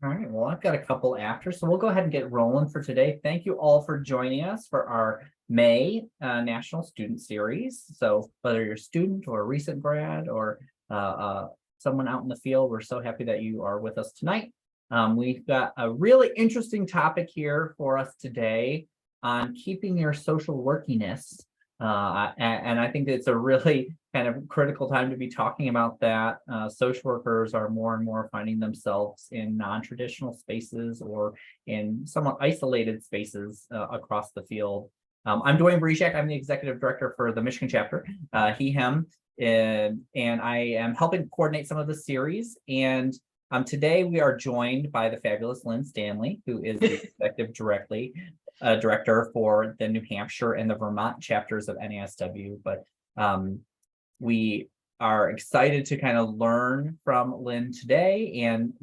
All right, well, I've got a couple after, so we'll go ahead and get rolling for today. Thank you all for joining us for our May National Student Series. So whether you're a student or a recent grad or someone out in the field, we're so happy that you are with us tonight. We've got a really interesting topic here for us today on keeping your social workiness. And I think it's a really kind of critical time to be talking about that. Social workers are more and more finding themselves in non-traditional spaces or in somewhat isolated spaces across the field. I'm Dwayne Brezak. I'm the executive director for the Michigan chapter, him, and I am helping coordinate some of the series. And today we are joined by the fabulous Lynn Stanley, who is the executive director for the New Hampshire and the Vermont chapters of NASW. But we are excited to kind of learn from Lynn today. And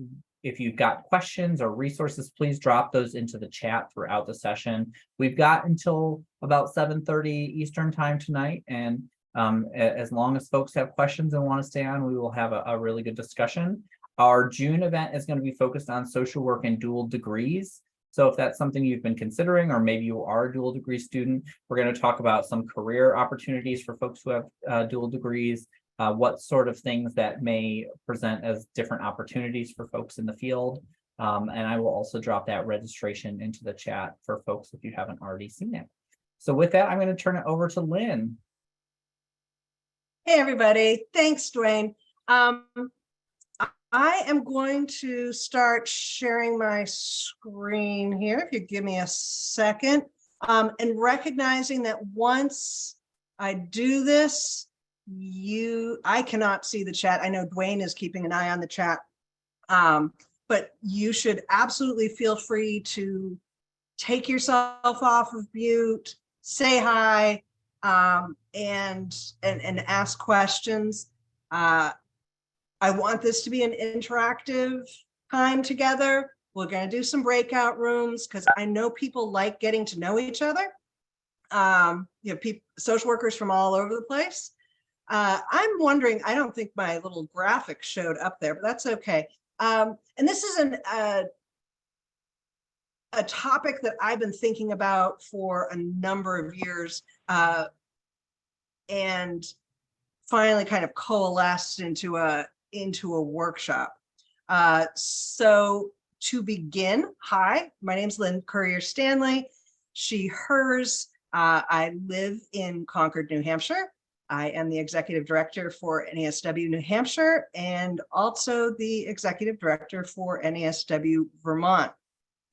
if you've got questions or resources, please drop those into the chat throughout the session. We've got until about 7:30 Eastern time tonight. And as long as folks have questions and want to stay on, we will have a really good discussion. Our June event is going to be focused on social work and dual degrees. So if that's something you've been considering, or maybe you are a dual degree student, we're going to talk about some career opportunities for folks who have dual degrees, what sort of things that may present as different opportunities for folks in the field. And I will also drop that registration into the chat for folks if you haven't already seen it. So with that, I'm going to turn it over to Lynn. Hey, everybody. Thanks, Dwayne. I am going to start sharing my screen here, if you give me a second, and recognizing that once I do this, I cannot see the chat. I know Dwayne is keeping an eye on the chat, but you should absolutely feel free to take yourself off of mute, say hi, and ask questions. I want this to be an interactive time together. We're going to do some breakout rooms because I know people like getting to know each other. Social workers from all over the place. I'm wondering, I don't think my little graphic showed up there, but that's okay. And this is a topic that I've been thinking about for a number of years, and finally kind of coalesced into a workshop. So to begin, hi, my name's Lynn Stanley, she, hers. I live in Concord, New Hampshire. I am the executive director for NASW New Hampshire and also the executive director for NASW Vermont.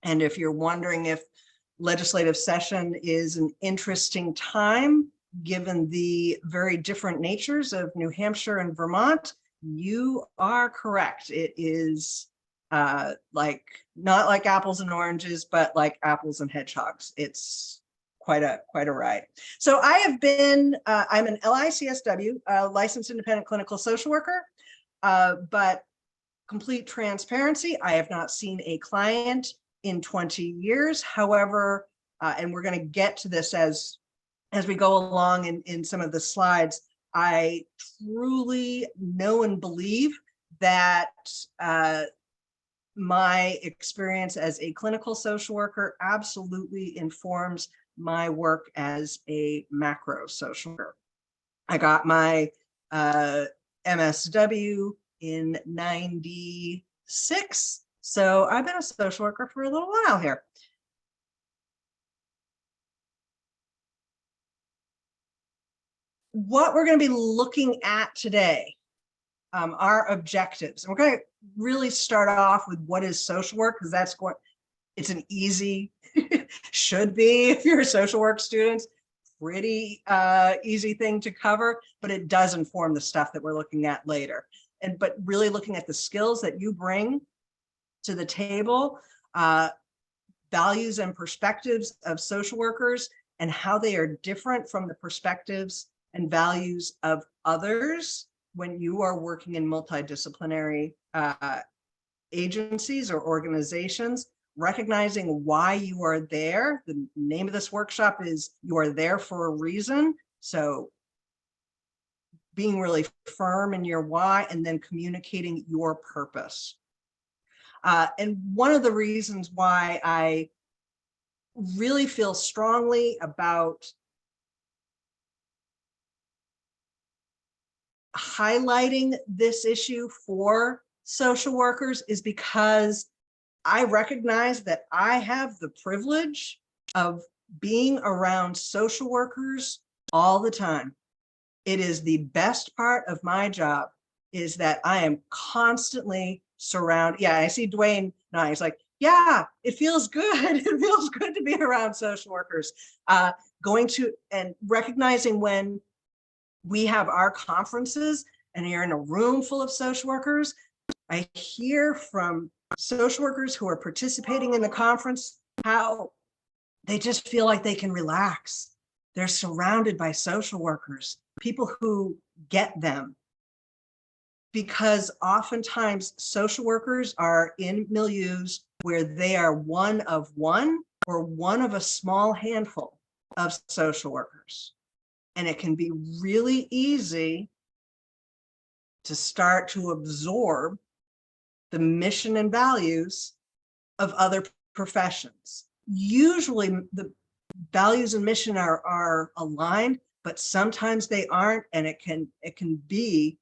And if you're wondering if legislative session is an interesting time, given the very different natures of New Hampshire and Vermont, you are correct. It is not like apples and oranges, but like apples and hedgehogs. It's quite a ride. So I have been, I'm an LICSW, licensed independent clinical social worker, but complete transparency, I have not seen a client in 20 years. However, and we're going to get to this as we go along in some of the slides, I truly know and believe that my experience as a clinical social worker absolutely informs my work as a macro social worker. I got my MSW in '96, so I've been a social worker for a little while here. What we're going to be looking at today, our objectives. And we're going to really start off with what is social work, because that's what it's an easy, should be if you're a social work student, pretty easy thing to cover, but it does inform the stuff that we're looking at later. But really looking at the skills that you bring to the table, values and perspectives of social workers, and how they are different from the perspectives and values of others when you are working in multidisciplinary agencies or organizations, recognizing why you are there. The name of this workshop is You Are There for a Reason. So being really firm in your why and then communicating your purpose. And one of the reasons why I really feel strongly about highlighting this issue for social workers is because I recognize that I have the privilege of being around social workers all the time. It is the best part of my job, is that I am constantly surrounded. Yeah, I see Dwayne now. He's like, yeah, it feels good. It feels good to be around social workers. Going to and recognizing when we have our conferences and you're in a room full of social workers, I hear from social workers who are participating in the conference how they just feel like they can relax. They're surrounded by social workers, people who get them. Because oftentimes social workers are in milieus where they are one of one or one of a small handful of social workers. And it can be really easy to start to absorb the mission and values of other professions. Usually the values and mission are aligned, but sometimes they aren't, and it can be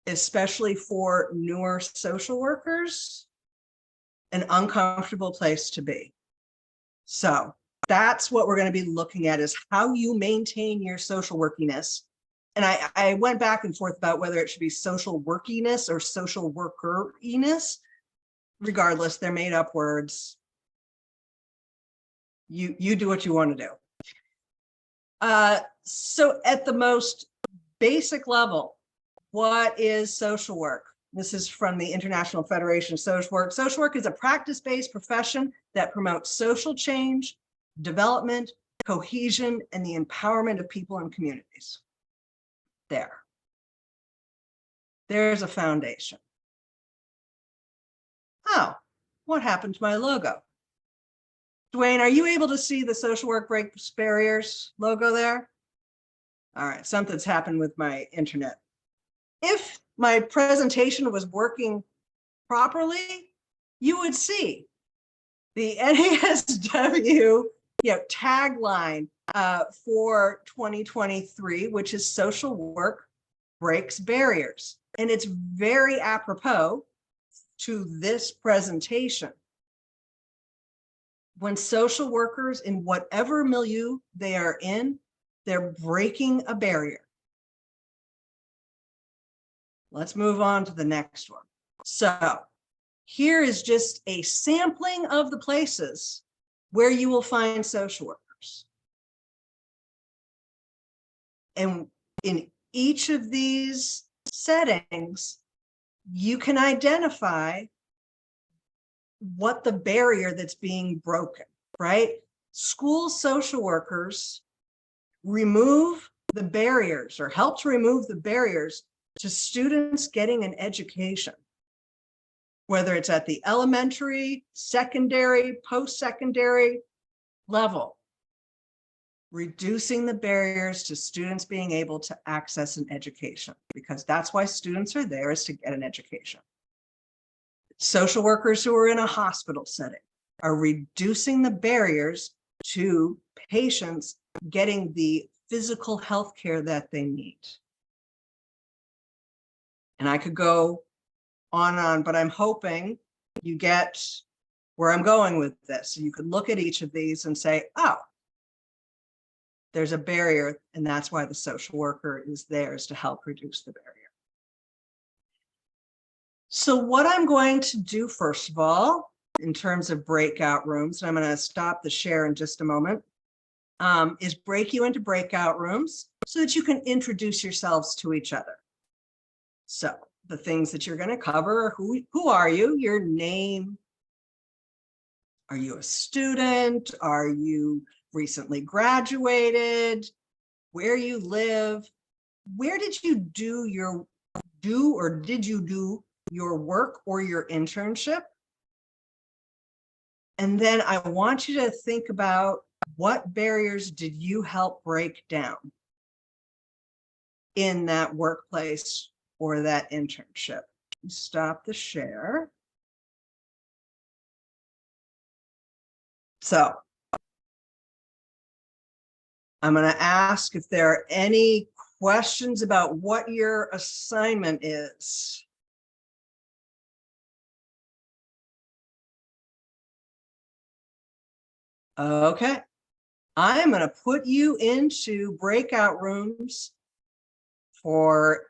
especially for newer social workers, an uncomfortable place to be. So that's what we're going to be looking at, is how you maintain your social workiness. And I went back and forth about whether it should be social workiness or social workeriness. Regardless, they're made up words. You do what you want to do. So at the most basic level, what is social work? This is from the International Federation of Social Work. Social work is a practice-based profession that promotes social change, development, cohesion, and the empowerment of people and communities. There's a foundation. Oh, what happened to my logo? Dwayne, are you able to see the Social Work Breaks Barriers logo there? All right, something's happened with my internet. If my presentation was working properly, you would see the NASW tagline for 2023, which is social work breaks barriers. And it's very apropos to this presentation. When social workers, in whatever milieu they are in, they're breaking a barrier. Let's move on to the next one. So here is just a sampling of the places where you will find social workers. And in each of these settings, you can identify what the barrier that's being broken, right? School social workers remove the barriers, or help to remove the barriers to students getting an education, whether it's at the elementary, secondary, post-secondary level, reducing the barriers to students being able to access an education, because that's why students are there, is to get an education. Social workers who are in a hospital setting are reducing the barriers to patients getting the physical health care that they need. And I could go on, but I'm hoping you get where I'm going with this. So you could look at each of these and say, oh, there's a barrier, and that's why the social worker is there, is to help reduce the barrier. So what I'm going to do, first of all, in terms of breakout rooms, and I'm going to stop the share in just a moment, is break you into breakout rooms so that you can introduce yourselves to each other. So the things that you're going to cover are who are you, your name, are you a student, are you recently graduated, where you live, where did you do your work or your internship? And then I want you to think about, what barriers did you help break down in that workplace or that internship? Stop the share. So I'm going to ask if there are any questions about what your assignment is. Okay. I'm going to put you into breakout rooms for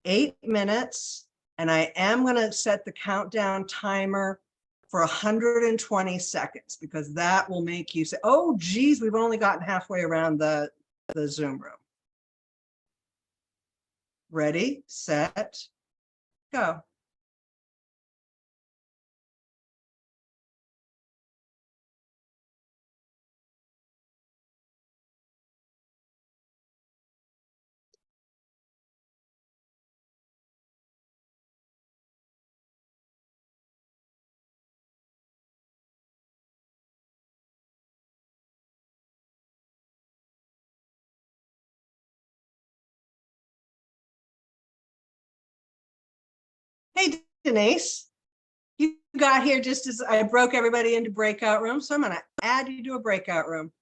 8 minutes, and I am going to set the countdown timer for 120 seconds because that will make you say, oh, geez, we've only gotten halfway around the Zoom room. Ready, set, go. Hey, Denise, you got here just as I broke everybody into breakout rooms, so I'm going to add you to a breakout room.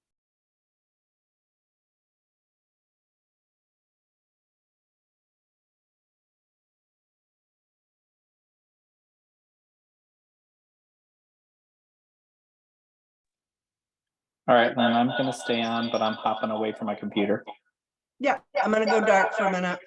All right, Lynn, I'm going to stay on, but I'm hopping away from my computer. Yeah, I'm going to go dark for a minute.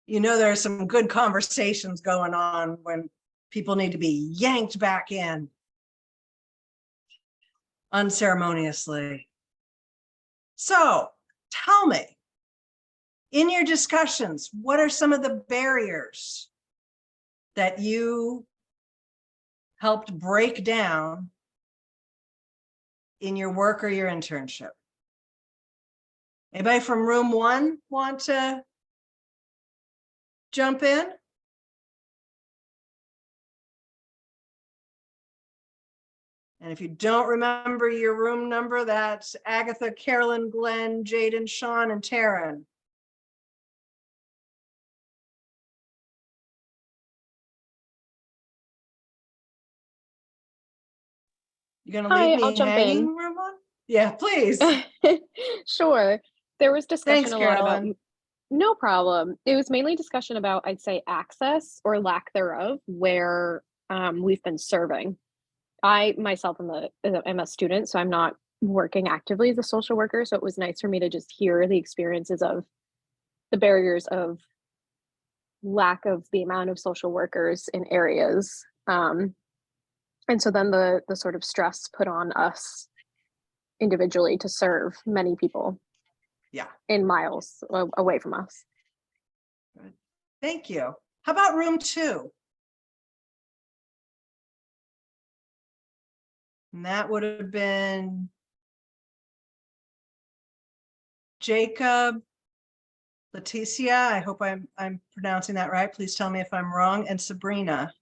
you know, there are some good conversations going on when people need to be yanked back in unceremoniously. So tell me, in your discussions, what are some of the barriers that you helped break down in your work or your internship? Anybody from room one want to jump in? And if you don't remember your room number, that's Agatha, Carolyn, Glenn, Jaden, Sean, and Taryn. You gonna leave Hi, I'll me jump hanging, in. room one? Yeah, please. Sure. There was discussion Thanks, a lot about, Carolyn. no problem. It was mainly discussion about, I'd say, access or lack thereof, where we've been serving. I myself am a student, so I'm not working actively as a social worker. So it was nice for me to just hear the experiences of the barriers of lack of the amount of social workers in areas. And so then the sort of stress put on us individually to serve many people. Yeah. In miles away from us. Good. Thank you. How about room two? And that would have been Jacob, Leticia, I hope I'm pronouncing that right. Please tell me if I'm wrong, and Sabrina.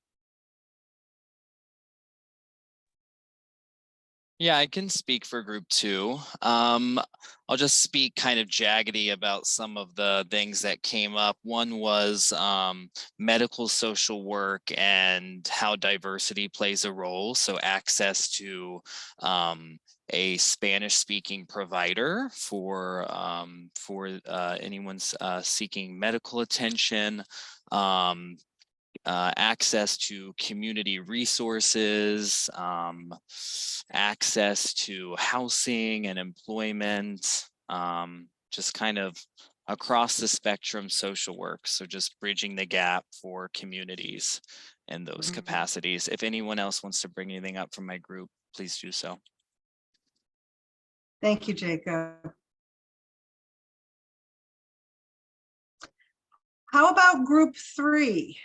Yeah, I can speak for group two. I'll just speak kind of jaggedy about some of the things that came up. One was medical social work and how diversity plays a role. So access to a Spanish-speaking provider for anyone seeking medical attention. Access to community resources, access to housing and employment, just kind of across the spectrum social work. So just bridging the gap for communities in those capacities. If anyone else wants to bring anything up from my group, please do so. Thank you, Jacob. How about group three?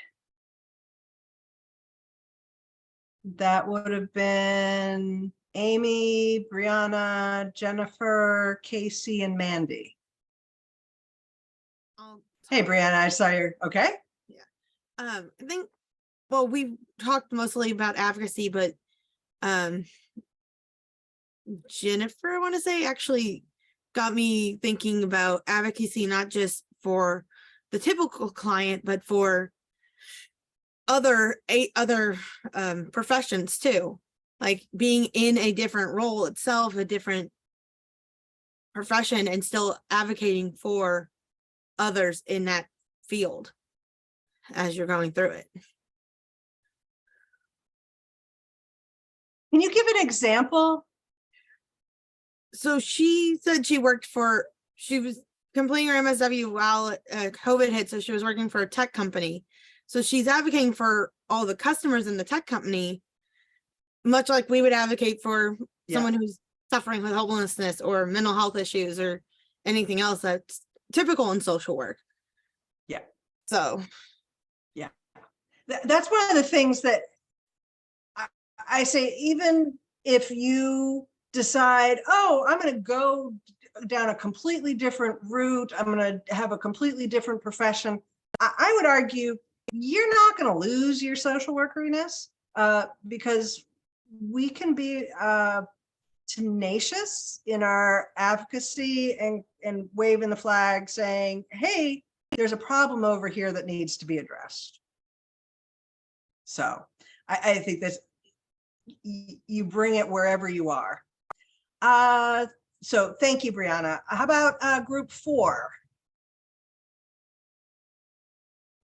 That would have been Amy, Brianna, Jennifer, Casey, and Mandy. Hey, Brianna, I saw you. Okay. Yeah. I think, well, we talked mostly about advocacy, but Jennifer, I want to say, actually got me thinking about advocacy, not just for the typical client, but for other professions too, like being in a different role itself, a different profession, and still advocating for others in that field as you're going through it. Can you give an example? So she said she was completing her MSW while COVID hit, so she was working for a tech company. So she's advocating for all the customers in the tech company, much like we would advocate for someone who's suffering with homelessness or mental health issues or anything else that's typical in social work. Yeah. So. Yeah. That's one of the things that I say, even if you decide, oh, I'm going to go down a completely different route, I'm going to have a completely different profession, I would argue you're not going to lose your social workeriness because we can be tenacious in our advocacy and waving the flag saying, hey, there's a problem over here that needs to be addressed. So I think that you bring it wherever you are. So thank you, Brianna. How about group four?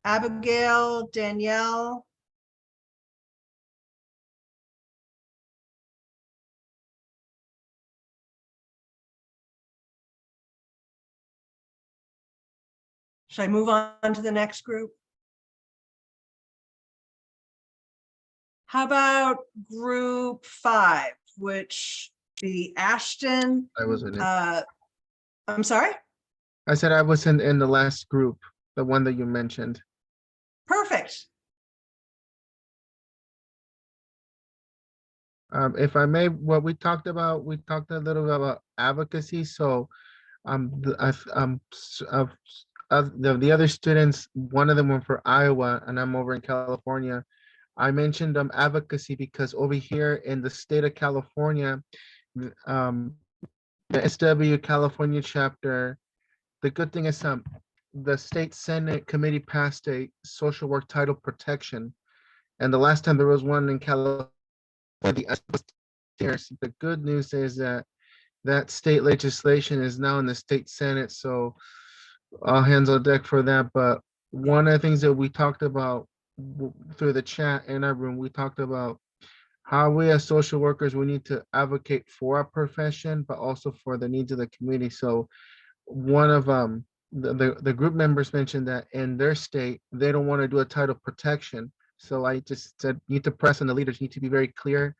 Abigail, Danielle. Should I move on to the next group? How about group 5, which be Ashton? I wasn't in. I'm sorry? I said I was in the last group, the one that you mentioned. Perfect. If I may, what we talked a little bit about advocacy. So, the other students, one of them went for Iowa, and I'm over in California. I mentioned advocacy because over here in the state of California, the SW California chapter, the good thing is the state Senate committee passed a social work title protection. And the last time there was one in California, the good news is that that state legislation is now in the state Senate. So all hands on deck for that. But one of the things that we talked about through the chat in our room, we talked about how we as social workers, we need to advocate for our profession, but also for the needs of the community. So one of the group members mentioned that in their state, they don't want to do a title protection. So I just said, you need to press on the leaders, you need to be very clear,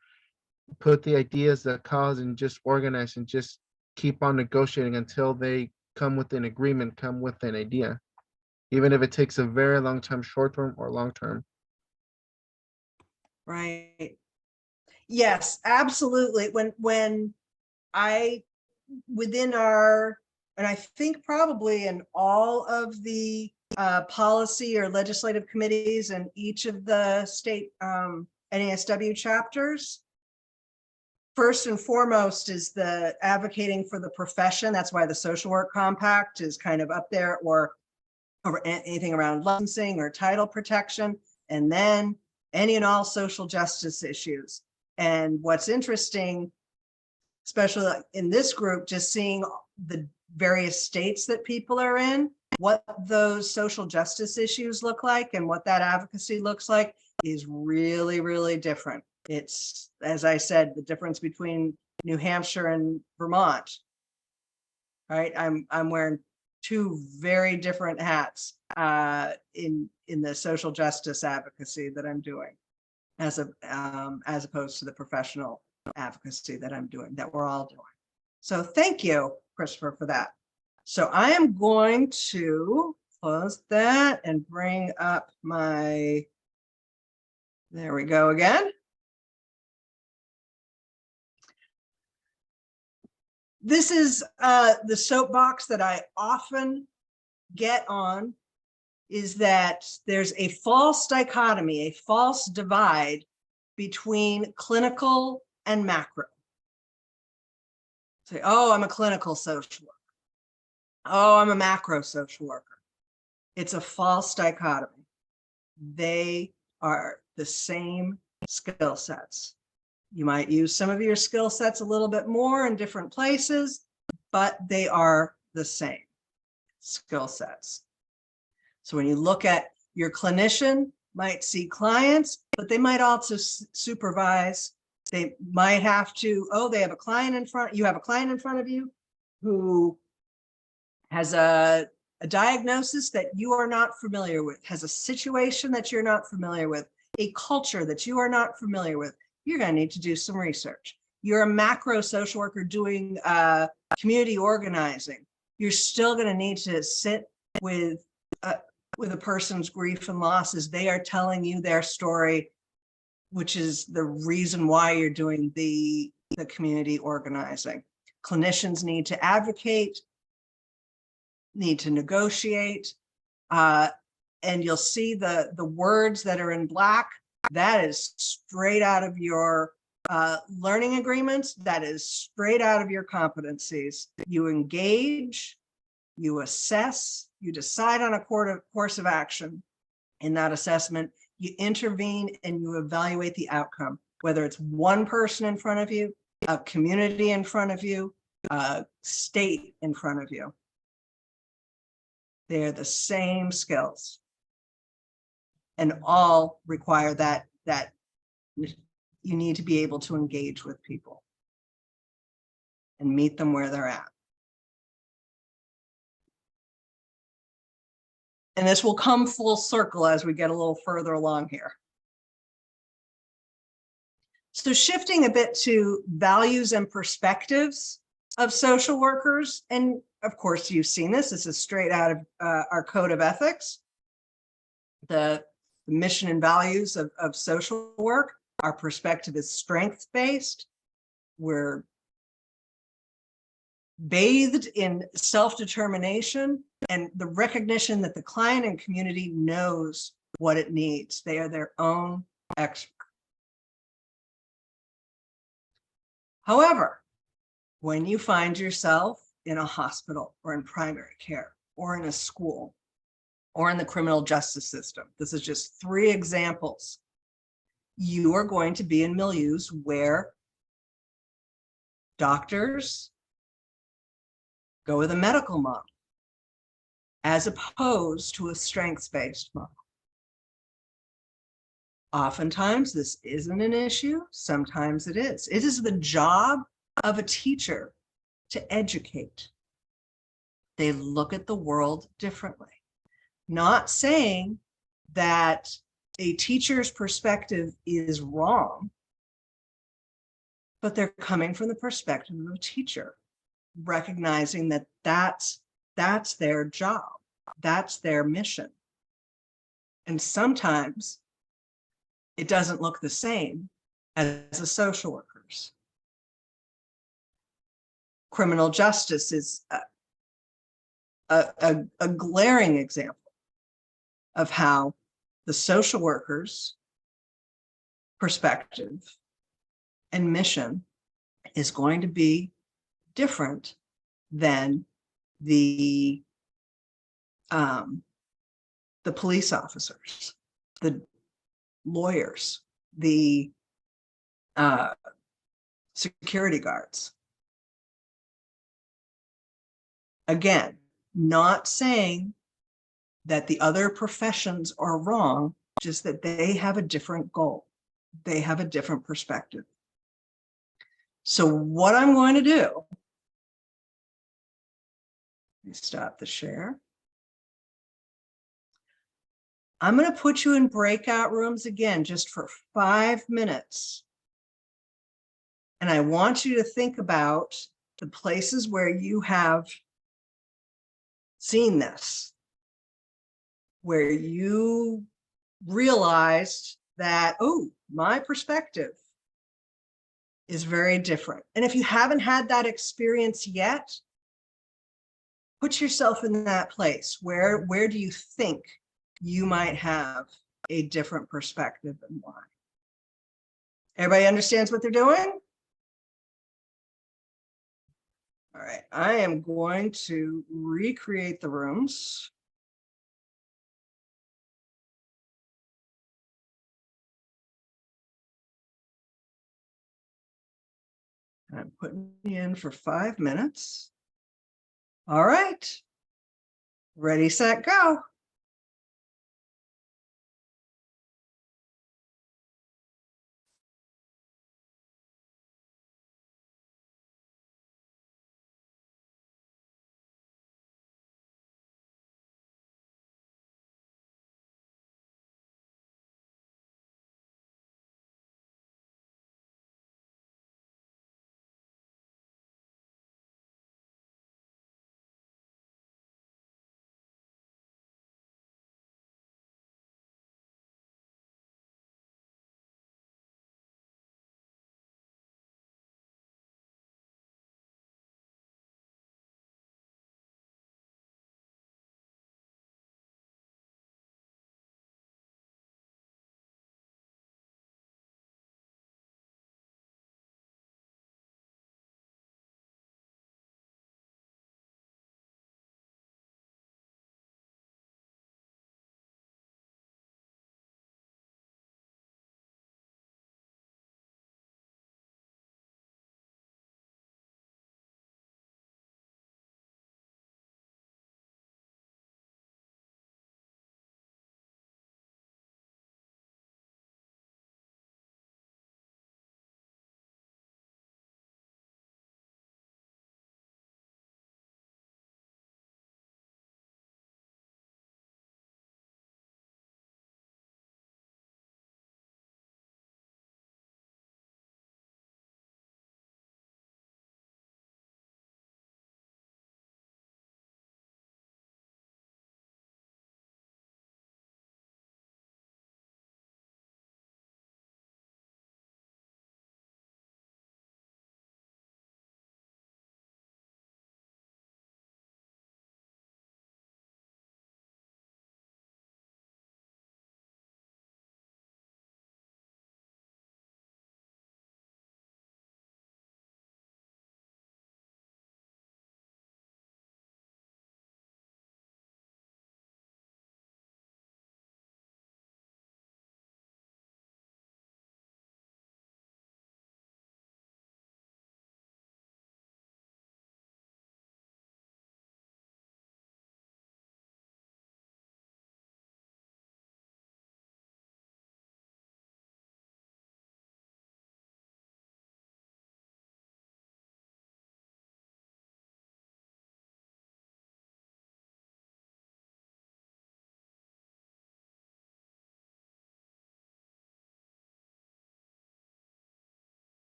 put the ideas, the cause, and just organize and just keep on negotiating until they come with an agreement, come with an idea, even if it takes a very long time, short term or long term. Right. Yes, absolutely. When within our, and I think probably in all of the policy or legislative committees in each of the state NASW chapters, first and foremost is the advocating for the profession. That's why the social work compact is kind of up there, or anything around licensing or title protection, and then any and all social justice issues. And what's interesting, especially in this group, just seeing the various states that people are in, what those social justice issues look like and what that advocacy looks like is really, really different. It's, as I said, the difference between New Hampshire and Vermont. Right, I'm wearing two very different hats in the social justice advocacy that I'm doing, as opposed to the professional advocacy that I'm doing, that we're all doing. So thank you, Christopher, for that. So I am going to close that and bring up my, there we go again. This is the soapbox that I often get on, is that there's a false dichotomy, a false divide between clinical and macro. Say, oh, I'm a clinical social worker. Oh, I'm a macro social worker. It's a false dichotomy. They are the same skill sets. You might use some of your skill sets a little bit more in different places, but they are the same skill sets. So when you look at your clinician, might see clients, but they might also supervise. They might have to, oh, they have a client in front, you have a client in front of you who has a diagnosis that you are not familiar with, has a situation that you're not familiar with, a culture that you are not familiar with. You're going to need to do some research. You're a macro social worker doing community organizing. You're still going to need to sit with a person's grief and loss as they are telling you their story, which is the reason why you're doing the community organizing. Clinicians need to advocate, need to negotiate, and you'll see the words that are in black. That is straight out of your learning agreements. That is straight out of your competencies. You engage, you assess, you decide on a course of action. In that assessment, you intervene and you evaluate the outcome, whether it's one person in front of you, a community in front of you, a state in front of you. They're the same skills. And all require that you need to be able to engage with people and meet them where they're at. And this will come full circle as we get a little further along here. So shifting a bit to values and perspectives of social workers. And of course, you've seen this. This is straight out of our code of ethics. The mission and values of social work. Our perspective is strength-based. We're bathed in self-determination and the recognition that the client and community knows what it needs. They are their own expert. However, when you find yourself in a hospital or in primary care or in a school or in the criminal justice system, this is just 3 examples, you are going to be in milieus where doctors go with a medical model as opposed to a strengths-based model. Oftentimes this isn't an issue, sometimes it is. It is the job of a teacher to educate. They look at the world differently. Not saying that a teacher's perspective is wrong, but they're coming from the perspective of a teacher, recognizing that that's their job, that's their mission. And sometimes it doesn't look the same as a social worker's. Criminal justice is a glaring example of how the social worker's perspective and mission is going to be different than the police officers, the lawyers, the security guards. Again, not saying that the other professions are wrong, just that they have a different goal. They have a different perspective. So what I'm going to do, let me stop the share. I'm going to put you in breakout rooms again, just for 5 minutes. And I want you to think about the places where you have seen this, where you realized that, oh, my perspective is very different. And if you haven't had that experience yet, put yourself in that place. Where do you think you might have a different perspective and why? Everybody understands what they're doing? All right, I am going to recreate the rooms. I'm putting you in for 5 minutes. All right, ready, set, go.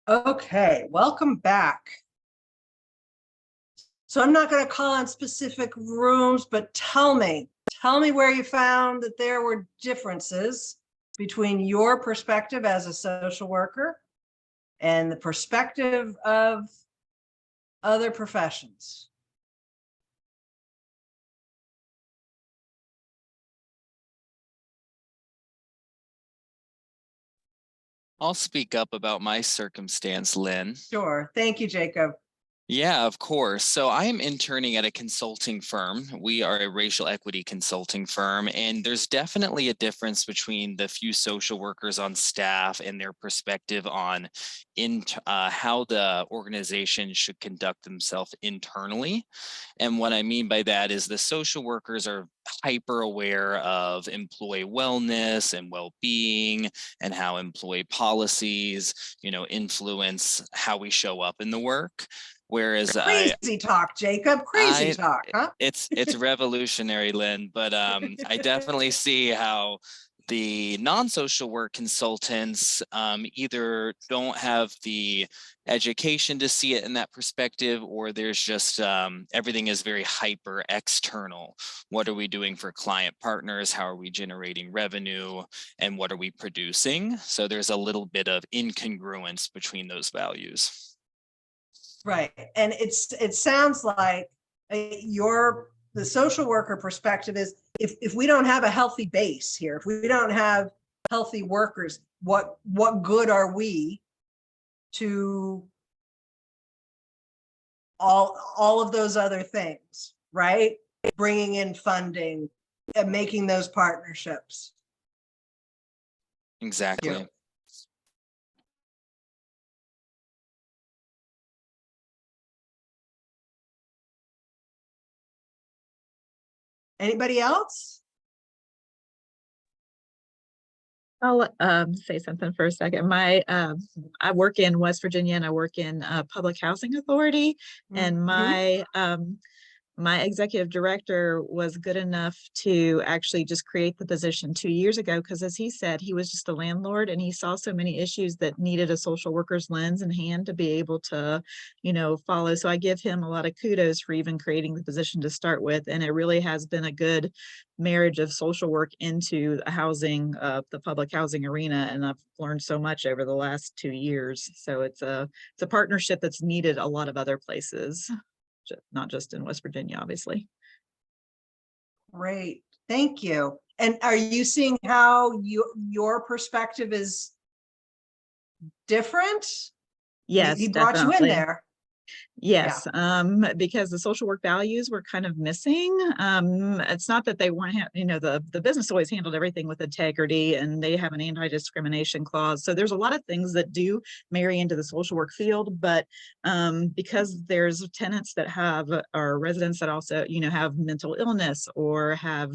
Okay, welcome back. So I'm not going to call on specific rooms, but tell me where you found that there were differences between your perspective as a social worker and the perspective of other professions. I'll speak up about my circumstance, Lynn. Sure. Thank you, Jacob. Yeah, of course. So I am interning at a consulting firm. We are a racial equity consulting firm, and there's definitely a difference between the few social workers on staff and their perspective on how the organization should conduct themselves internally. And what I mean by that is the social workers are hyper aware of employee wellness and well-being and how employee policies, influence how we show up in the work. Whereas crazy talk, Jacob, crazy talk, huh? It's revolutionary, Lynn, but I definitely see how the non-social work consultants either don't have the education to see it in that perspective, or there's just everything is very hyper external. What are we doing for client partners? How are we generating revenue? And what are we producing? So there's a little bit of incongruence between those values. Right. And it sounds like the social worker perspective is if we don't have a healthy base here, if we don't have healthy workers, what good are we to all of those other things, right? Bringing in funding and making those partnerships. Exactly. Yeah. Anybody else? I'll say something for a second. I work in West Virginia and I work in Public Housing Authority, and my executive director was good enough to actually just create the position 2 years ago, because as he said, he was just a landlord and he saw so many issues that needed a social worker's lens and hand to be able to, follow. So I give him a lot of kudos for even creating the position to start with. And it really has been a good marriage of social work into the public housing arena. And I've learned so much over the last 2 years. So it's a partnership that's needed a lot of other places, not just in West Virginia, obviously. Great, thank you. And are you seeing how your perspective is different? Yes, he brought definitely. you in there. Yes, because the social work values were kind of missing. It's not that they weren't, the business always handled everything with integrity, and they have an anti-discrimination clause. So there's a lot of things that do marry into the social work field, but because there's tenants that or residents that also, have mental illness or have,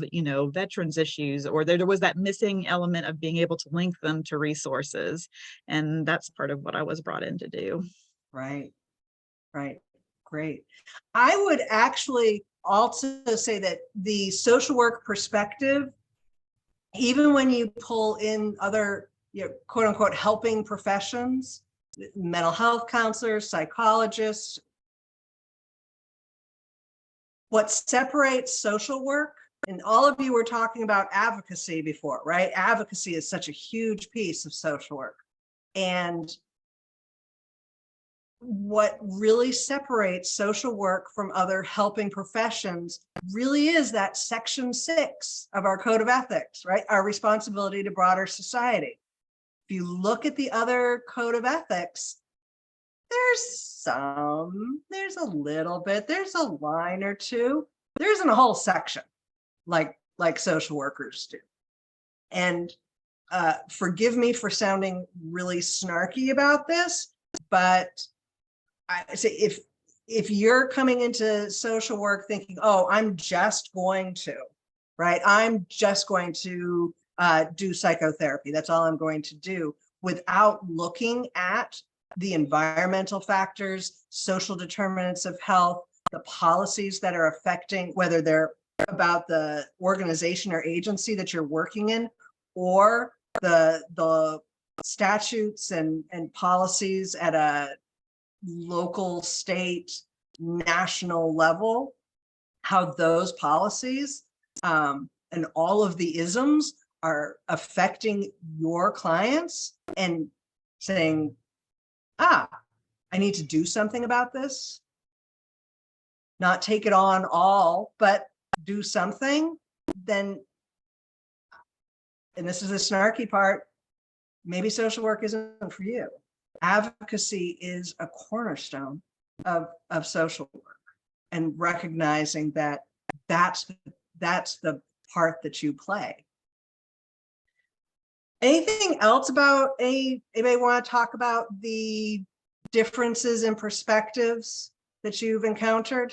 veterans issues, or there was that missing element of being able to link them to resources. And that's part of what I was brought in to do. Right. Right. Great. I would actually also say that the social work perspective, even when you pull in other, quote unquote, helping professions, mental health counselors, psychologists, what separates social work, and all of you were talking about advocacy before, right? Advocacy is such a huge piece of social work. And what really separates social work from other helping professions really is that Section 6 of our Code of Ethics, right? Our responsibility to broader society. If you look at the other Code of Ethics, there's a little bit, there's a line or two. There isn't a whole section like social workers do. And forgive me for sounding really snarky about this, but I say if you're coming into social work thinking, oh, I'm just going to, right? I'm just going to do psychotherapy. That's all I'm going to do, without looking at the environmental factors, social determinants of health, the policies that are affecting, whether they're about the organization or agency that you're working in, or the statutes and policies at a local, state, national level, how those policies and all of the isms are affecting your clients and saying, I need to do something about this. Not take it on all, but do something, then, and this is the snarky part, maybe social work isn't for you. Advocacy is a cornerstone of social work, and recognizing that that's the part that you play. Anything else about anybody want to talk about the differences in perspectives that you've encountered?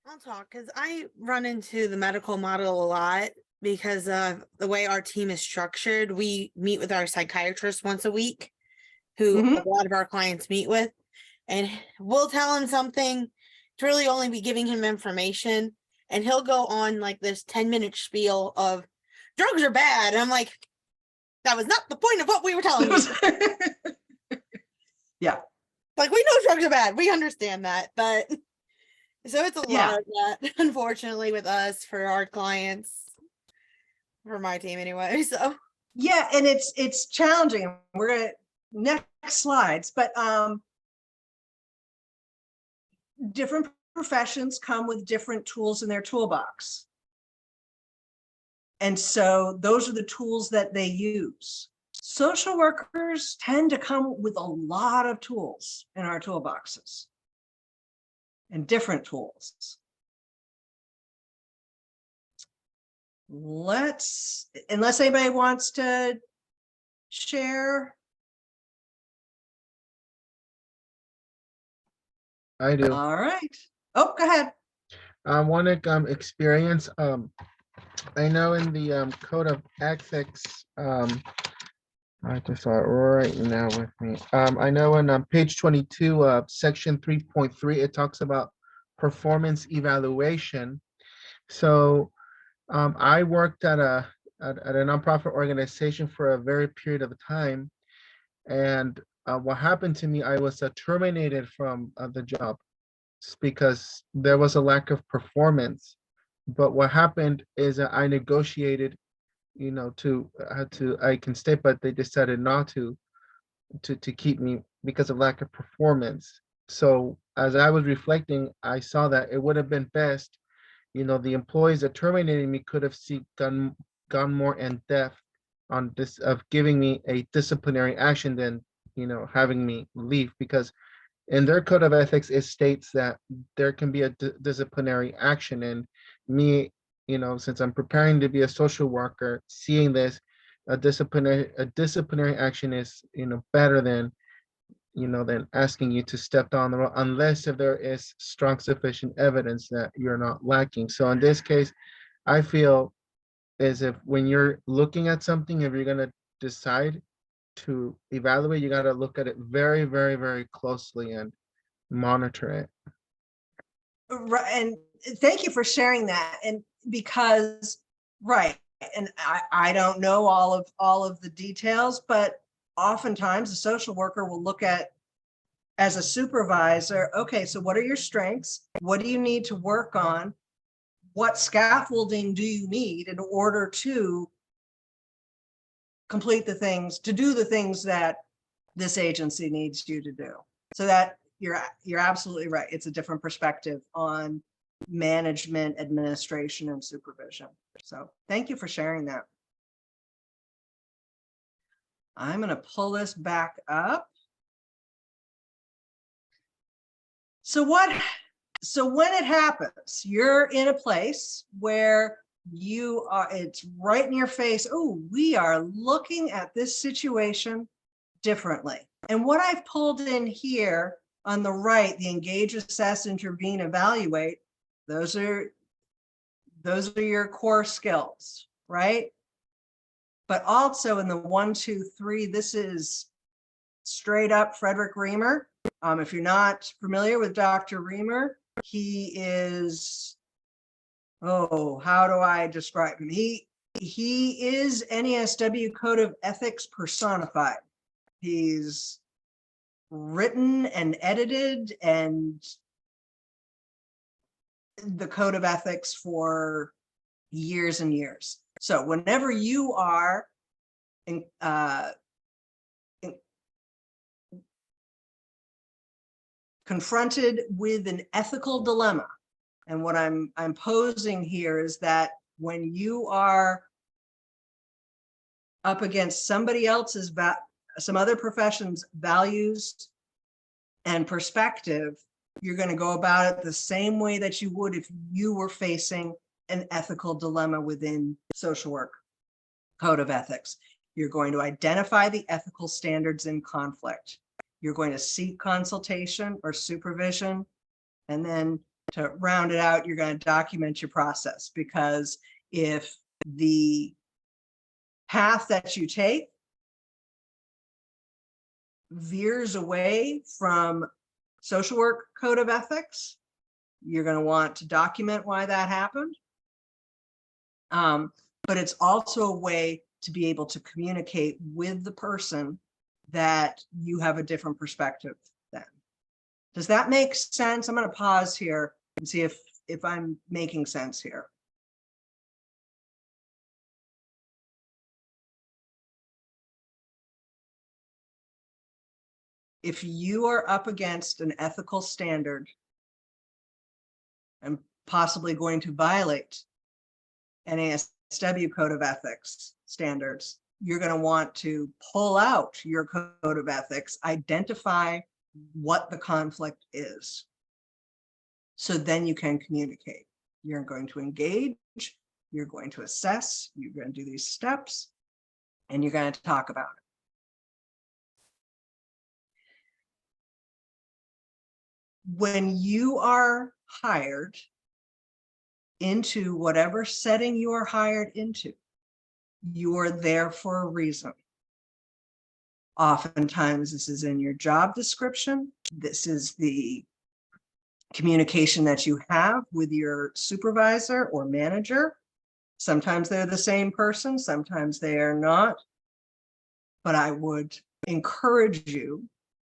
I'll talk because I run into the medical model a lot because of the way our team is structured. We meet with our psychiatrist once a week, who a lot of our clients meet with, and we'll tell him something to really only be giving him information, and he'll go on like this 10-minute spiel of drugs are bad. And I'm like, that was not the point of what we were telling you. Yeah. Like, we know drugs are bad. We understand that. But so it's a lot of that, unfortunately, with us, for our clients, for my team anyway. So yeah, and it's challenging. We're gonna next slides, but different professions come with different tools in their toolbox. And so those are the tools that they use. Social workers tend to come with a lot of tools in our toolboxes and different tools. Unless anybody wants to share. I do. All right. Oh, go ahead. One experience. I know in the code of ethics. I just saw it right now with me. I know in page 22, section 3.3, it talks about performance evaluation. So I worked at a nonprofit organization for a very period of time, and what happened to me, I was terminated from the job because there was a lack of performance. But what happened is that I negotiated, I can stay, but they decided not to keep me because of lack of performance. So as I was reflecting, I saw that it would have been best, the employees that terminated me could have gone more in depth on this of giving me a disciplinary action than, having me leave, because in their code of ethics, it states that there can be a disciplinary action. And me, since I'm preparing to be a social worker, seeing this, a disciplinary action is, better than, than asking you to step down the road, unless if there is strong sufficient evidence that you're not lacking. So in this case, I feel as if when you're looking at something, if you're going to decide to evaluate, you got to look at it very, very, very closely and monitor it. Right, and thank you for sharing that. And because, right, and I don't know all of the details, but oftentimes a social worker will look at, as a supervisor, okay, so what are your strengths? What do you need to work on? What scaffolding do you need in order to complete the things, to do the things that this agency needs you to do? So that you're absolutely right. It's a different perspective on management, administration, and supervision. So thank you for sharing that. I'm going to pull this back up. So when it happens, you're in a place where you are, it's right in your face. Oh, we are looking at this situation differently. And what I've pulled in here on the right, the engage, assess, intervene, evaluate, those are your core skills, right? But also in the 1, 2, 3, this is straight up Frederick Reamer. If you're not familiar with Dr. Reamer, he is, how do I describe him? He is NASW Code of Ethics personified. He's written and edited and the Code of Ethics for years and years. So whenever you are confronted with an ethical dilemma, and what I'm posing here is that when you are up against somebody else's, some other profession's values and perspective, you're going to go about it the same way that you would if you were facing an ethical dilemma within social work code of ethics. You're going to identify the ethical standards in conflict. You're going to seek consultation or supervision. And then to round it out, you're going to document your process, because if the path that you take veers away from social work code of ethics, you're going to want to document why that happened. But it's also a way to be able to communicate with the person that you have a different perspective than. Does that make sense? I'm going to pause here and see if I'm making sense here. If you are up against an ethical standard and possibly going to violate NASW Code of Ethics standards, you're going to want to pull out your code of ethics, identify what the conflict is, so then you can communicate. You're going to engage, you're going to assess, you're going to do these steps, and you're going to talk about it. When you are hired into whatever setting you are hired into, you are there for a reason. Oftentimes, this is in your job description. This is the communication that you have with your supervisor or manager. Sometimes they're the same person, sometimes they are not. But I would encourage you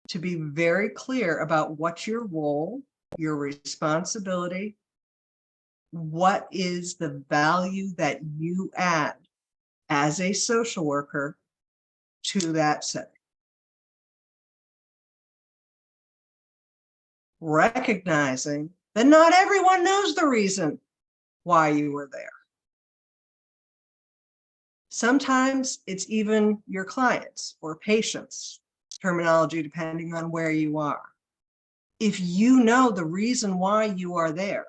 to be very clear about what your role, your responsibility, what is the value that you add as a social worker to that setting. Recognizing that not everyone knows the reason why you were there. Sometimes it's even your clients or patients' terminology, depending on where you are. If you know the reason why you are there,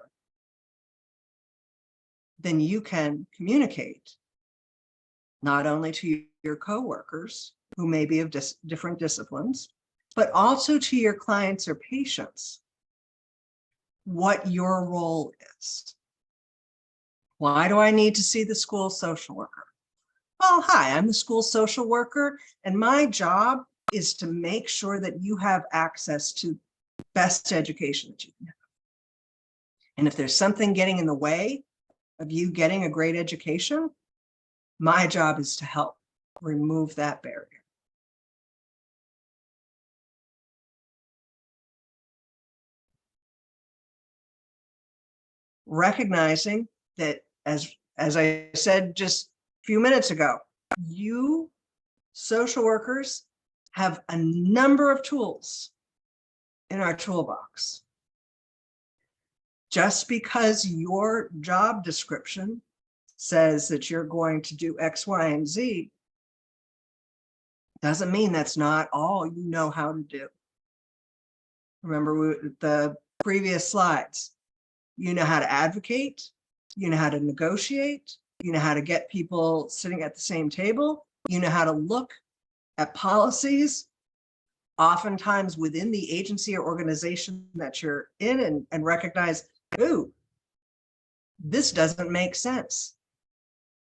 then you can communicate not only to your coworkers, who may be of different disciplines, but also to your clients or patients, what your role is. Why do I need to see the school social worker? Well, hi, I'm the school social worker, and my job is to make sure that you have access to best education that you can have. And if there's something getting in the way of you getting a great education, my job is to help remove that barrier. Recognizing that, as I said just a few minutes ago, you social workers have a number of tools in our toolbox. Just because your job description says that you're going to do X, Y, and Z doesn't mean that's not all you know how to do. Remember the previous slides. You know how to advocate, you know how to negotiate, you know how to get people sitting at the same table, you know how to look at policies, oftentimes within the agency or organization that you're in, and recognize, ooh, this doesn't make sense.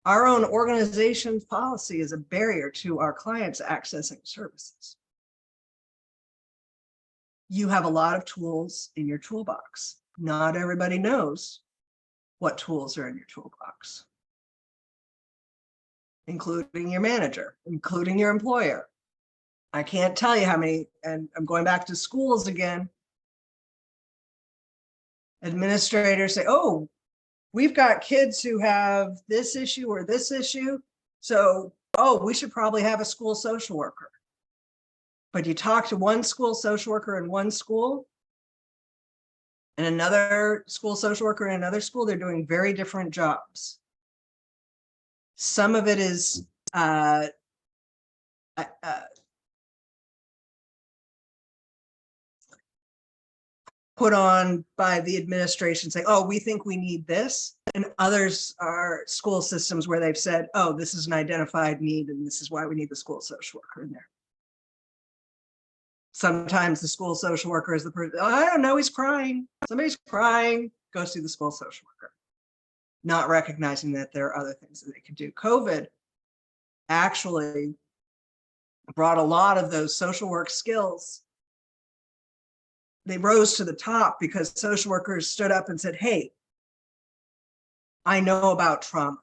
Our own organization's policy is a barrier to our clients accessing services. You have a lot of tools in your toolbox. Not everybody knows what tools are in your toolbox. including your manager, including your employer. I can't tell you how many, and I'm going back to schools again. Administrators say, oh, we've got kids who have this issue or this issue. So, oh, we should probably have a school social worker. But you talk to one school social worker in one school and another school social worker in another school, they're doing very different jobs. Some of it is put on by the administration saying, oh, we think we need this. And others are school systems where they've said, oh, this is an identified need and this is why we need the school social worker in there. Sometimes the school social worker is the person, oh, I don't know, he's crying. Somebody's crying, go see the school social worker. Not recognizing that there are other things that they can do. COVID actually brought a lot of those social work skills. They rose to the top because social workers stood up and said, hey, I know about trauma.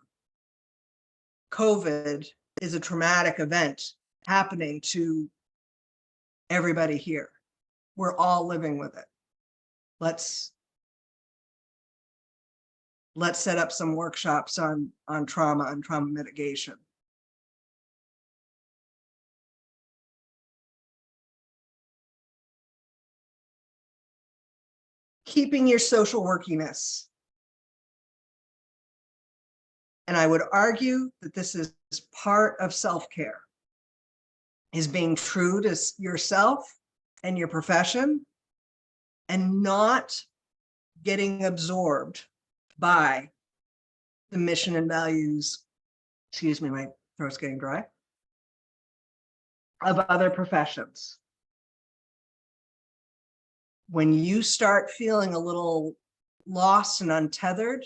COVID is a traumatic event happening to everybody here. We're all living with it. Let's set up some workshops on trauma and trauma mitigation. Keeping your social workiness. And I would argue that this is part of self-care, is being true to yourself and your profession and not getting absorbed by the mission and values, excuse me, my throat's getting dry, of other professions. When you start feeling a little lost and untethered,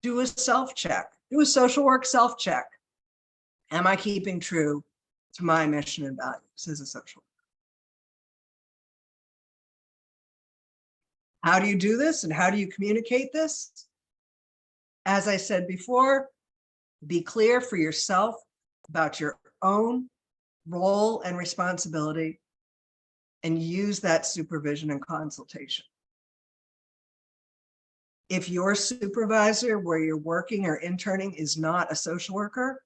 do a self-check, do a social work self-check. Am I keeping true to my mission and values as a social worker? How do you do this and how do you communicate this? As I said before, be clear for yourself about your own role and responsibility and use that supervision and consultation. If your supervisor where you're working or interning is not a social worker,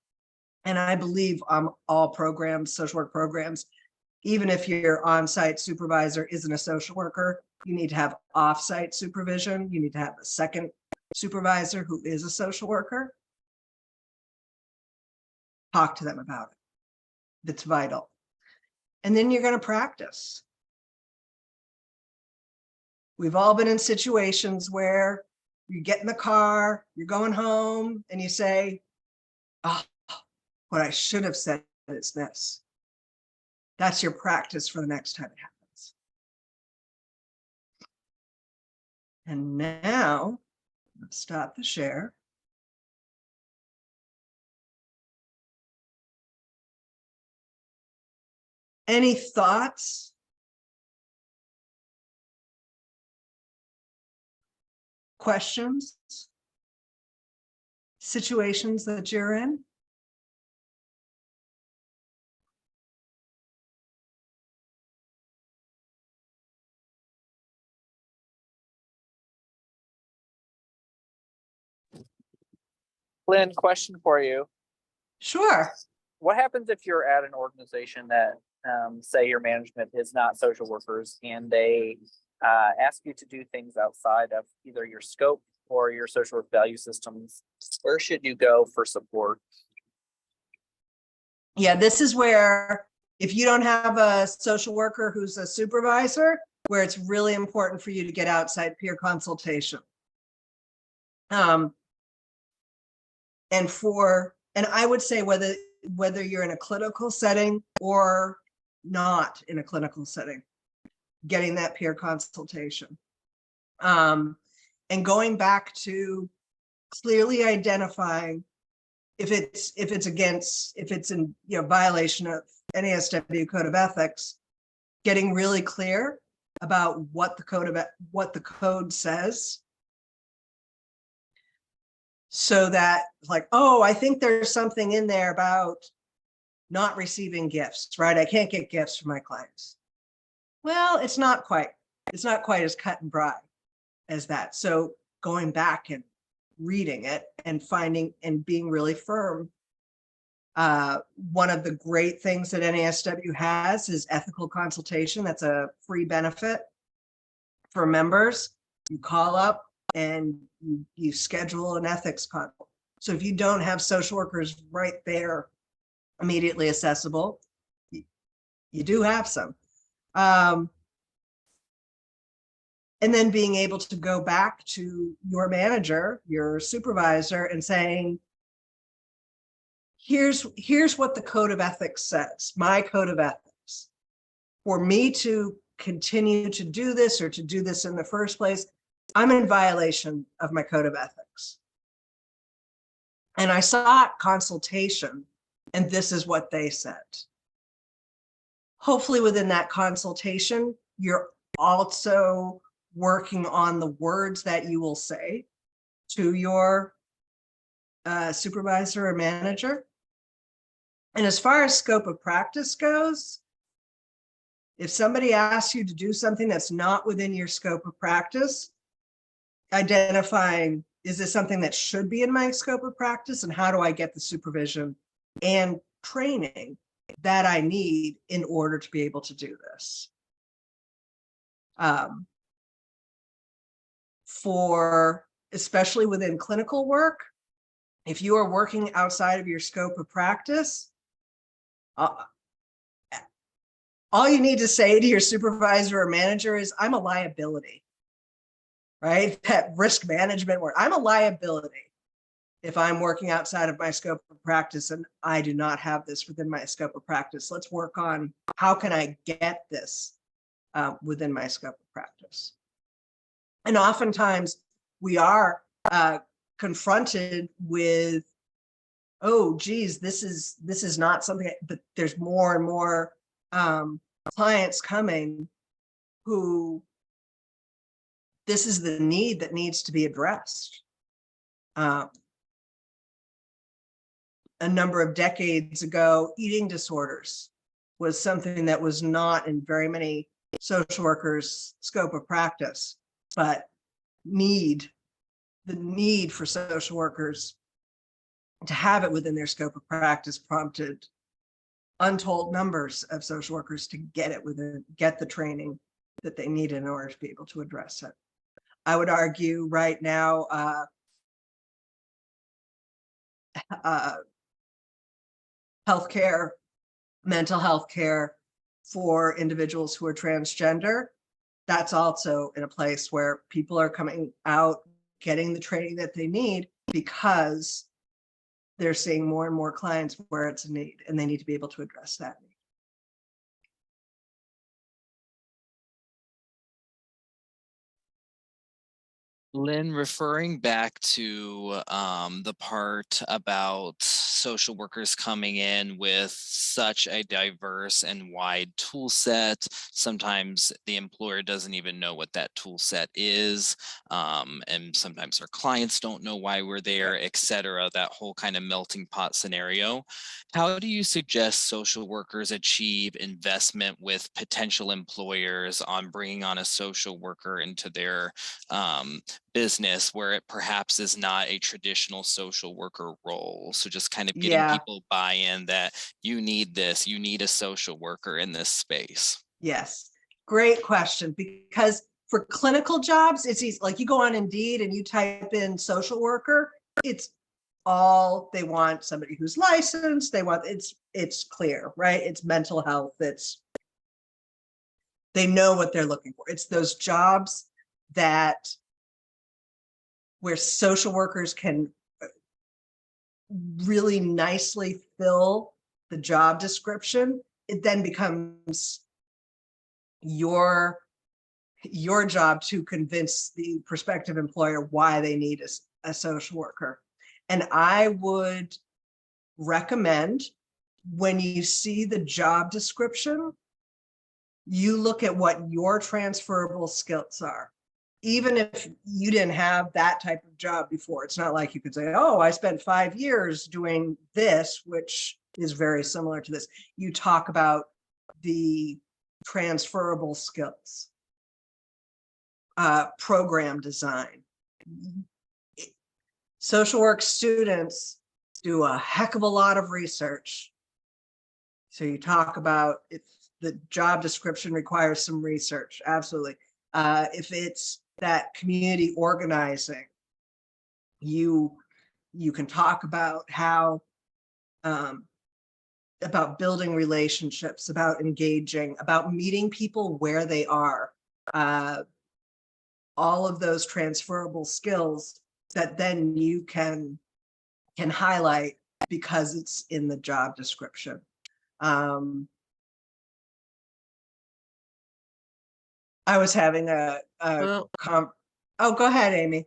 and I believe all programs, social work programs, even if your on-site supervisor isn't a social worker, you need to have off-site supervision. You need to have a second supervisor who is a social worker. Talk to them about it. That's vital. And then you're going to practice. We've all been in situations where you get in the car, you're going home, and you say, oh, what I should have said is this. That's your practice for the next time it happens. And now, let's stop the share. Any thoughts? Questions? Situations that you're in? Lynn, question for you. Sure. What happens if you're at an organization that, say your management is not social workers and they ask you to do things outside of either your scope or your social work value systems? Where should you go for support? Yeah, this is where if you don't have a social worker who's a supervisor, where it's really important for you to get outside peer consultation. And I would say whether you're in a clinical setting or not in a clinical setting, getting that peer consultation. And going back to clearly identifying if it's in violation of NASW Code of Ethics, getting really clear about what the code says. So that like, oh, I think there's something in there about not receiving gifts, right? I can't get gifts from my clients. Well, it's not quite as cut and dry as that. So going back and reading it and finding and being really firm. One of the great things that NASW has is ethical consultation. That's a free benefit for members. You call up and you schedule an ethics consult. So if you don't have social workers right there immediately accessible, you do have some. And then being able to go back to your manager, your supervisor, and saying, here's what the code of ethics says, my code of ethics. For me to continue to do this or to do this in the first place, I'm in violation of my code of ethics. And I sought consultation, and this is what they said. Hopefully within that consultation, you're also working on the words that you will say to your supervisor or manager. And as far as scope of practice goes, if somebody asks you to do something that's not within your scope of practice, identifying, is this something that should be in my scope of practice, and how do I get the supervision and training that I need in order to be able to do this? For especially within clinical work, if you are working outside of your scope of practice, all you need to say to your supervisor or manager is, I'm a liability, right? That risk management word, I'm a liability if I'm working outside of my scope of practice and I do not have this within my scope of practice. Let's work on how can I get this within my scope of practice. And oftentimes we are confronted with, oh, geez, this is not something, but there's more and more clients coming who this is the need that needs to be addressed. A number of decades ago, eating disorders was something that was not in very many social workers' scope of practice, but the need for social workers to have it within their scope of practice prompted untold numbers of social workers to get the training that they need in order to be able to address it. I would argue right now, healthcare, mental health care for individuals who are transgender, that's also in a place where people are coming out, getting the training that they need because they're seeing more and more clients where it's a need, and they need to be able to address that need. Lynn, referring back to the part about social workers coming in with such a diverse and wide tool set, sometimes the employer doesn't even know what that tool set is, and sometimes our clients don't know why we're there, etc. That whole kind of melting pot scenario. How do you suggest social workers achieve investment with potential employers on bringing on a social worker into their business where it perhaps is not a traditional social worker role? So just kind of getting people buy-in that you need this, you need a social worker in this space. Yes, great question, because for clinical jobs, it's easy. Like you go on Indeed and you type in social worker, it's all they want, somebody who's licensed, they want, it's clear, right? It's mental health, they know what they're looking for. It's those jobs where social workers can really nicely fill the job description. It then becomes your job to convince the prospective employer why they need a social worker. And I would recommend, when you see the job description, you look at what your transferable skills are. even if you didn't have that type of job before, it's not like you could say, oh, I spent 5 years doing this, which is very similar to this. You talk about the transferable skills, program design. Social work students do a heck of a lot of research. So you talk about if the job description requires some research, absolutely. If it's that community organizing, you can talk about how about building relationships, about engaging, about meeting people where they are. All of those transferable skills that then you can highlight because it's in the job description. I was having Well, oh, go ahead, Amy.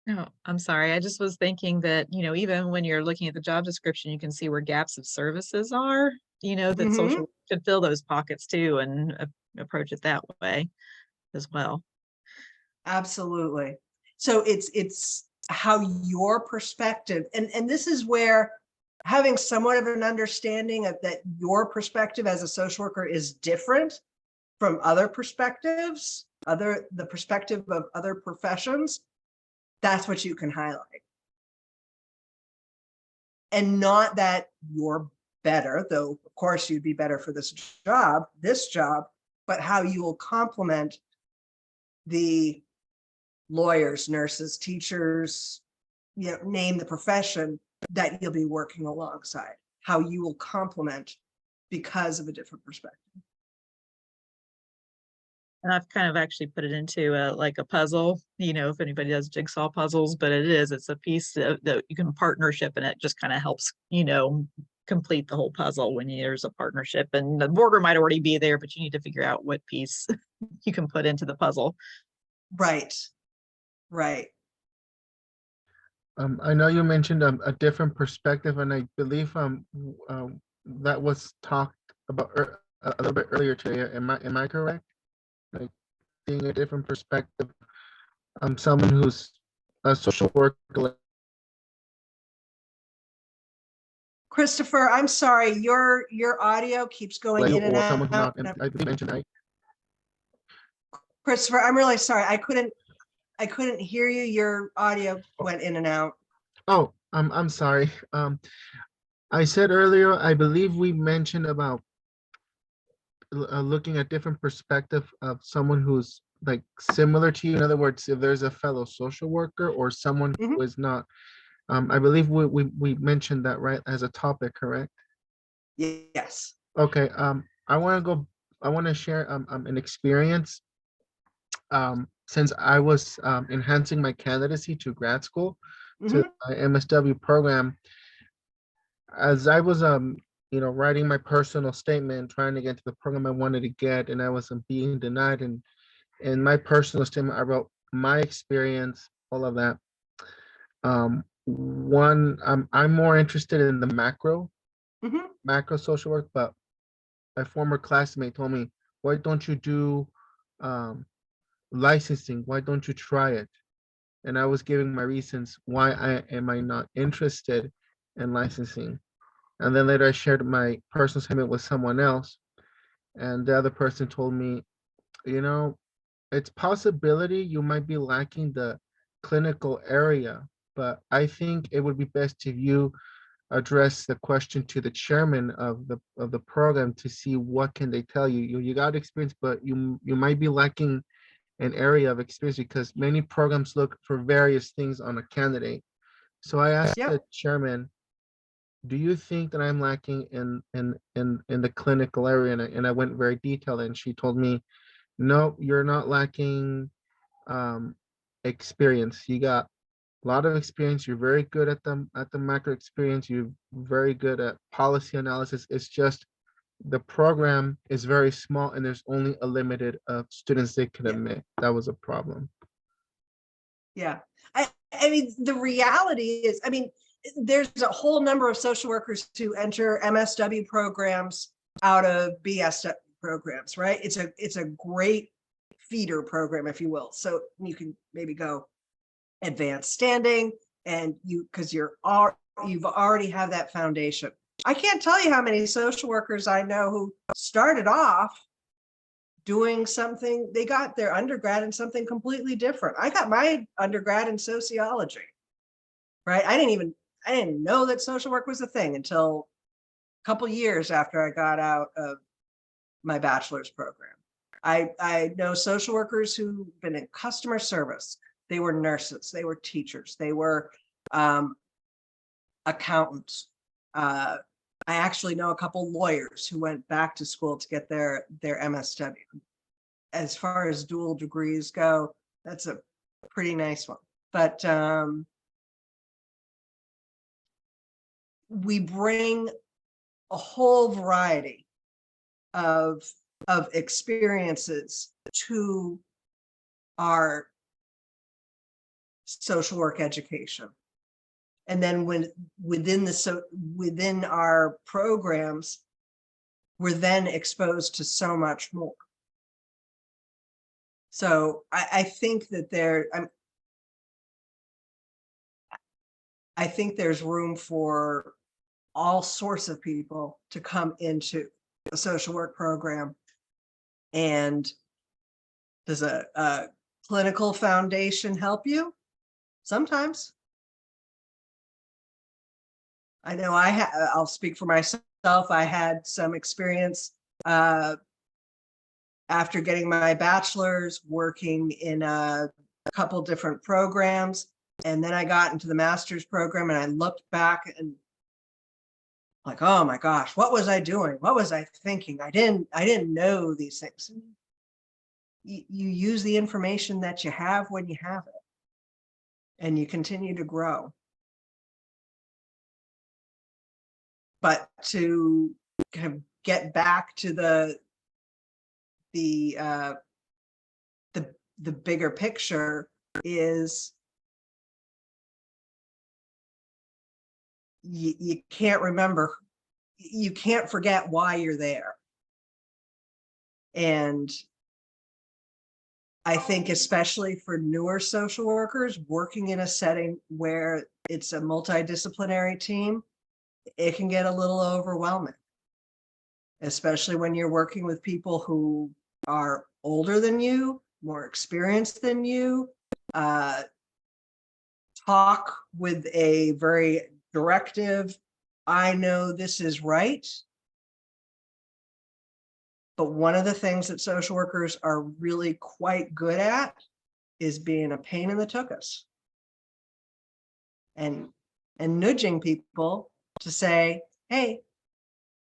no, I'm sorry. I just was thinking that, even when you're looking at the job description, you can see where gaps of services are, that social work could fill those pockets too and approach it that way as well. Absolutely. So it's how your perspective, and this is where having somewhat of an understanding of that your perspective as a social worker is different from other perspectives, the perspective of other professions. That's what you can highlight. And not that you're better, though of course you'd be better for this job, but how you will complement the lawyers, nurses, teachers, name the profession that you'll be working alongside, how you will complement because of a different perspective. And I've kind of actually put it into like a puzzle, if anybody does jigsaw puzzles, but it's a piece that you can partnership, and it just kind of helps, complete the whole puzzle when there's a partnership. And the border might already be there, but you need to figure out what piece you can put into the puzzle. Right. I know you mentioned a different perspective, and I believe that was talked about a little bit earlier today. Am I correct? Like seeing a different perspective. Someone who's a social worker. Christopher, I'm sorry, your audio keeps going in and or out. someone who's not. And I believe mentioned Christopher, I'm really sorry. I couldn't hear you. Your audio went in and out. Oh, I'm sorry. I said earlier, I believe we mentioned about looking at different perspective of someone who's like similar to you. In other words, if there's a fellow social worker or someone who is not. I believe we mentioned that, right, as a topic, correct? Yes. Okay. I want to share an experience. Since I was enhancing my candidacy to grad school, to my MSW program, as I was writing my personal statement, trying to get to the program I wanted to get, and I was being denied. And in my personal statement, I wrote my experience, all of that. I'm more interested in the macro social work, but a former classmate told me, why don't you do licensing? Why don't you try it? And I was giving my reasons why I not interested in licensing. And then later I shared my personal statement with someone else, and the other person told me, it's possibility you might be lacking the clinical area, but I think it would be best if you address the question to the chairman of the program to see what can they tell you. You got experience, but you might be lacking an area of experience because many programs look for various things on a candidate. So I asked the chairman, do you think that I'm lacking in the clinical area? And I went very detailed, and she told me, no, you're not lacking experience. You got a lot of experience. You're very good at the macro experience. You're very good at policy analysis. It's just the program is very small, and there's only a limited of students they can admit. That was a problem. Yeah. I mean, the reality is, there's a whole number of social workers who enter MSW programs out of BSW programs, right? It's a great feeder program, if you will. So you can maybe go advanced standing, and because you've already have that foundation. I can't tell you how many social workers I know who started off doing something, they got their undergrad in something completely different. I got my undergrad in sociology, right? I didn't know that social work was a thing until a couple years after I got out of my bachelor's program. I know social workers who've been in customer service. They were nurses, they were teachers, they were accountants. I actually know a couple lawyers who went back to school to get their MSW. As far as dual degrees go, that's a pretty nice one. But we bring a whole variety of experiences to our social work education. And then within our programs, we're then exposed to so much more. So I think that I think there's room for all sorts of people to come into a social work program. And does a clinical foundation help you? Sometimes. I know I'll speak for myself. I had some experience after getting my bachelor's working in a couple different programs. And then I got into the master's program, and I looked back and like, oh my gosh, what was I doing? What was I thinking? I didn't know these things. You use the information that you have when you have it, and you continue to grow. But to kind of get back to the bigger picture is you can't remember, you can't forget why you're there. And I think especially for newer social workers working in a setting where it's a multidisciplinary team, it can get a little overwhelming, especially when you're working with people who are older than you, more experienced than you, talk with a very directive, I know this is right. But one of the things that social workers are really quite good at is being a pain in the tuchus and nudging people to say, hey,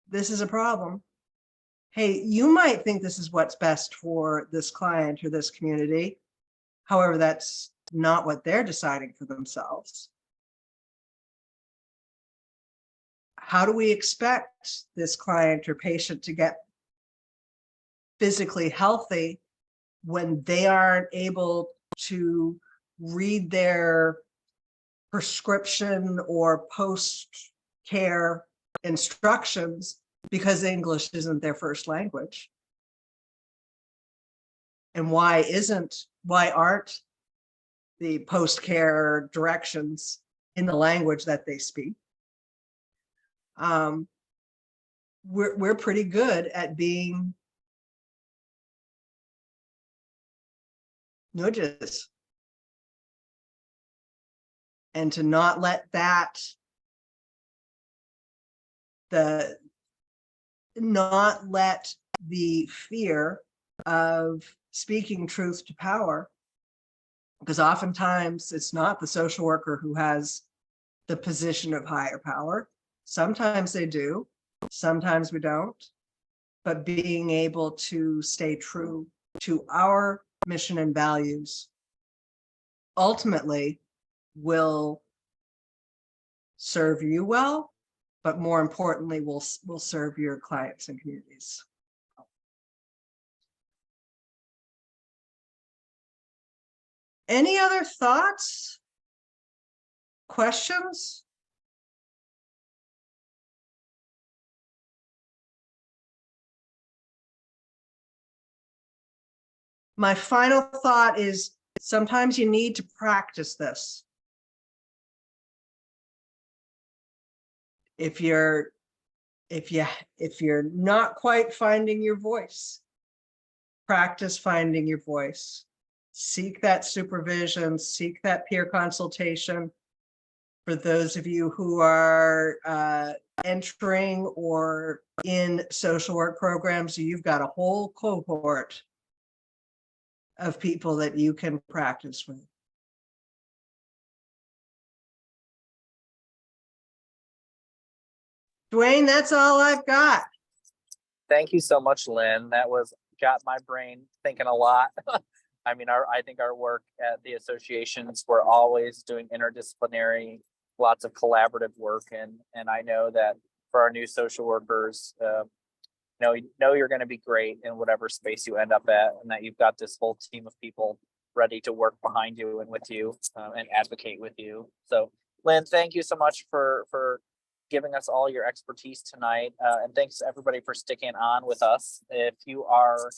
this is a problem. Hey, you might think this is what's best for this client or this community. However, that's not what they're deciding for themselves. How do we expect this client or patient to get physically healthy when they aren't able to read their prescription or post-care instructions because English isn't their first language? And why aren't the post-care directions in the language that they speak? We're pretty good at being nudges, and to not let that the fear of speaking truth to power, because oftentimes it's not the social worker who has the position of higher power. Sometimes they do, sometimes we don't, but being able to stay true to our mission and values ultimately will serve you well, but more importantly, will serve your clients and communities. Any other thoughts? Questions? My final thought is sometimes you need to practice this. If you're not quite finding your voice, practice finding your voice. Seek that supervision, seek that peer consultation. For those of you who are entering or in social work programs, you've got a whole cohort of people that you can practice with. Dwayne, that's all I've got. Thank you so much, Lynn. That got my brain thinking a lot. I mean, I think our work at the associations, we're always doing interdisciplinary, lots of collaborative work. And I know that for our new social workers, know you're going to be great in whatever space you end up at, and that you've got this whole team of people ready to work behind you and with you and advocate with you. So Lynn, thank you so much for giving us all your expertise tonight. And thanks to everybody for sticking on with us. If you are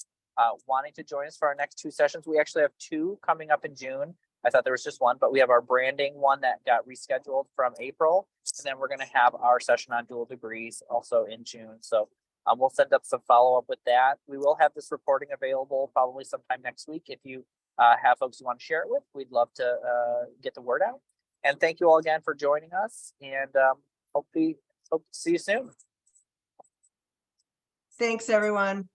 wanting to join us for our next 2 sessions, we actually have 2 coming up in June. I thought there was just one, but we have our branding one that got rescheduled from April. And then we're going to have our session on dual degrees also in June. So we'll send up some follow-up with that. We will have this recording available probably sometime next week. If you have folks you want to share it with, we'd love to get the word out. And thank you all again for joining us, and hope to see you soon. Thanks, everyone.